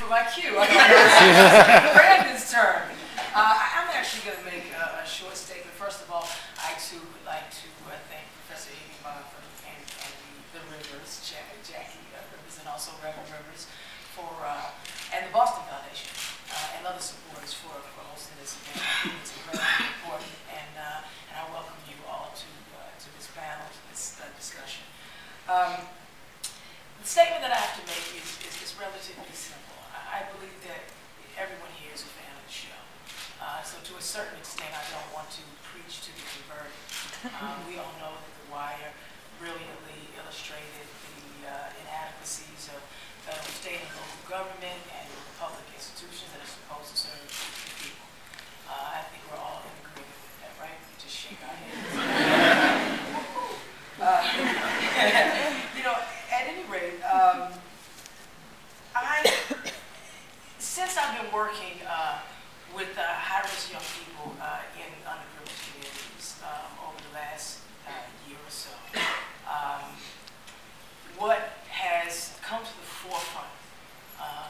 for my cue. It's Brandon's turn. I'm actually going to make a short statement. First of all, I too would like to thank Professor Higginbotham and the Rivers, Jackie Rivers, and also Reverend Rivers, and the Boston Foundation and other supporters for hosting this event. I think it's incredibly important, and I welcome you all to this panel, to this discussion. The statement that I have to make is relatively simple. I believe that everyone here is a fan of the show. So to a certain extent, I don't want to preach to the converted. We all know that The Wire brilliantly illustrated the inadequacies of federal, state, and local government and public institutions that are supposed to serve the people. I think we're all in agreement with that, right? We just shake our heads. You know, at any rate, since I've been working with high-risk young people in underprivileged communities over the last year or so, what has come to the forefront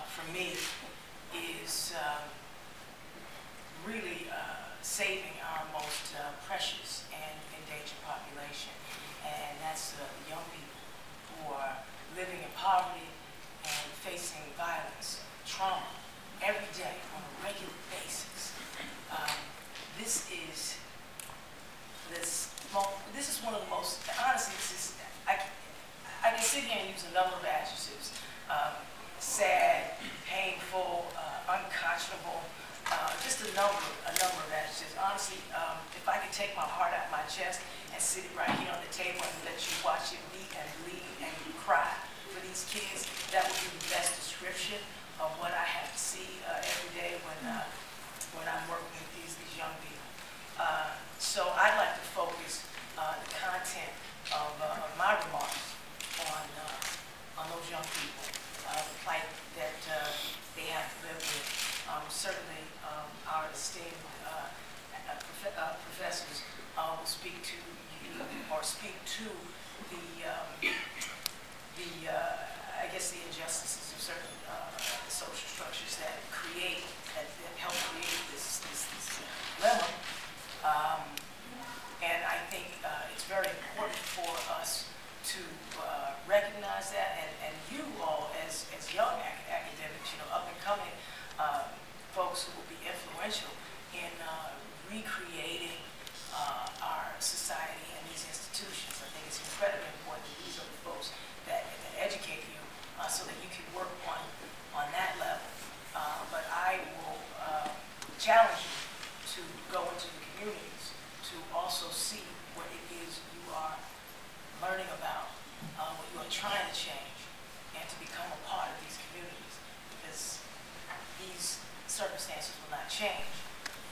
for me is really saving our most precious and endangered population, and that's the young people who are living in poverty and facing violence, trauma, every day on a regular basis. This is one of the most, honestly, I can sit here and use a number of adjectives: sad, painful, unconscionable, just a number of adjectives. Honestly, if I could take my heart out my chest and sit it right here on the table and let you watch it beat and bleed and cry for these kids, that would be the best description of what I have to see every day when I'm working with these young people. So I'd like to focus the content of my remarks on those young people, the plight that they have to live with. Certainly, our esteemed professors will speak to you, or speak to I guess the injustices of certain social structures that help create this dilemma. And I think it's very important for us to recognize that, and you all as young academics, you know, up and coming folks who will be influential in recreating our society and these institutions. I think it's incredibly important that these are the folks that educate you so that you can work on that level. But I will challenge you to go into the communities to also see what it is you are learning about, what you are trying to change, and to become a part of these communities, because these circumstances will not change.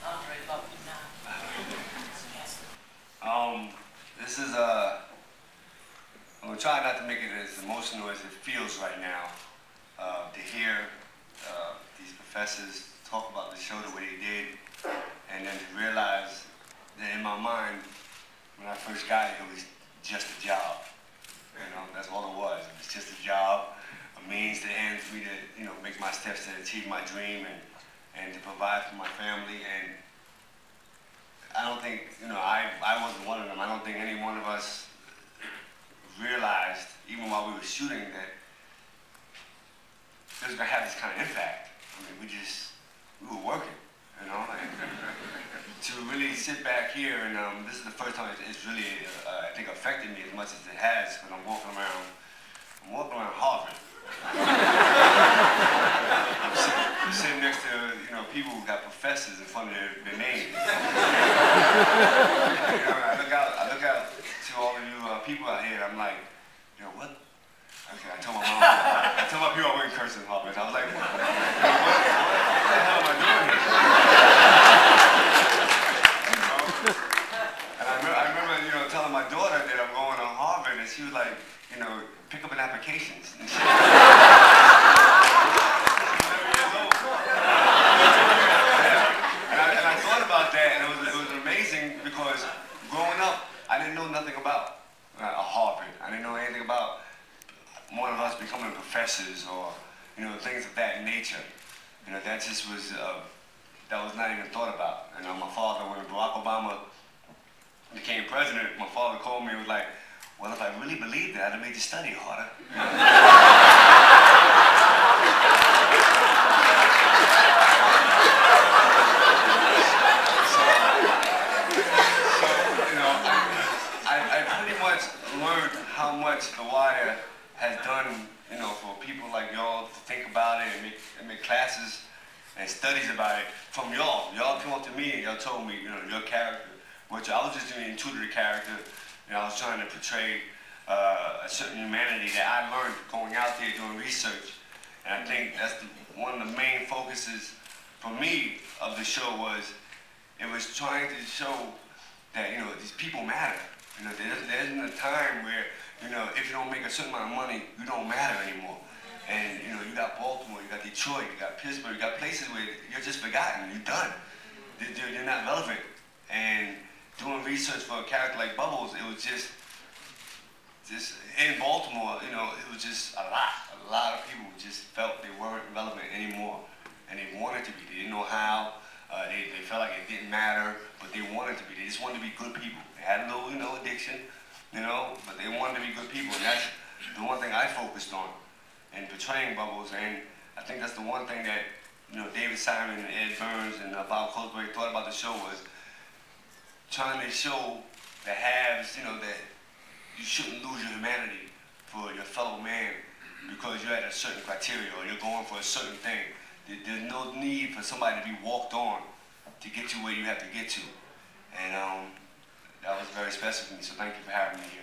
But do not. Yes. This is I'm gonna try not to make it as emotional as it feels right now to hear these professors talk about the show the way they did, and then to realize that in my mind, when I first got it, it was just a job. You know, that's all it was. It was just a job, a means to end for me to, you know, make my steps to achieve my dream and to provide for my family. And I don't think, you know, I wasn't one of them. I don't think any one of us realized, even while we were shooting, that it was gonna have this kind of impact. I mean, we were working, you know, and to really sit back here, and this is the first time it's really, I think, affected me as much as it has when I'm walking around Harvard. I'm sitting next to, you know, people who got professors in front of their names. You know, I look out to all of you people out here, and I'm like, you know, what? Okay, I told my mom, I told my people I wouldn't curse in Harvard. I was like, what the hell am I doing here? And I remember, you know, telling my daughter that I'm going to Harvard, and she was like, you know, pick up an applications. And she, she was 11 years old. And I thought about that, and it was amazing because growing up, I didn't know nothing about Harvard. I didn't know anything about one of us becoming professors or, things of that nature. That just was, that was not even thought about. My father, when Barack Obama became president, my father called me and was like, well, if I really believed it, I'd have made you study harder. I pretty much learned how much The Wire has done, for people like y'all to think about it and make classes and studies about it from y'all. Y'all came up to me and y'all told me, your character, which I was just doing tutor the character, I was trying to portray a certain humanity that I learned going out there doing research. And I think that's one of the main focuses for me of the show was, it was trying to show that, these people matter. There isn't a time where, if you don't make a certain amount of money, you don't matter anymore. And, you got Baltimore, you got Detroit, you got Pittsburgh, you got places where you're just forgotten, you're done. You're not relevant. And doing research for a character like Bubbles, it was just in Baltimore, it was just a lot of people just felt they weren't relevant anymore. And they wanted to be, they didn't know how, they felt like it didn't matter, but they wanted to be, they just wanted to be good people. They had a little, addiction, but they wanted to be good people, and that's the one thing I focused on in portraying Bubbles. And I think that's the one thing that, David Simon and Ed Burns and Bob Colesbury thought about the show was trying to show the haves, that you shouldn't lose your humanity for your fellow man because you're at a certain criteria or you're going for a certain thing. There's no need for somebody to be walked on to get you where you have to get to. And that was very special to me, so thank you for having me here.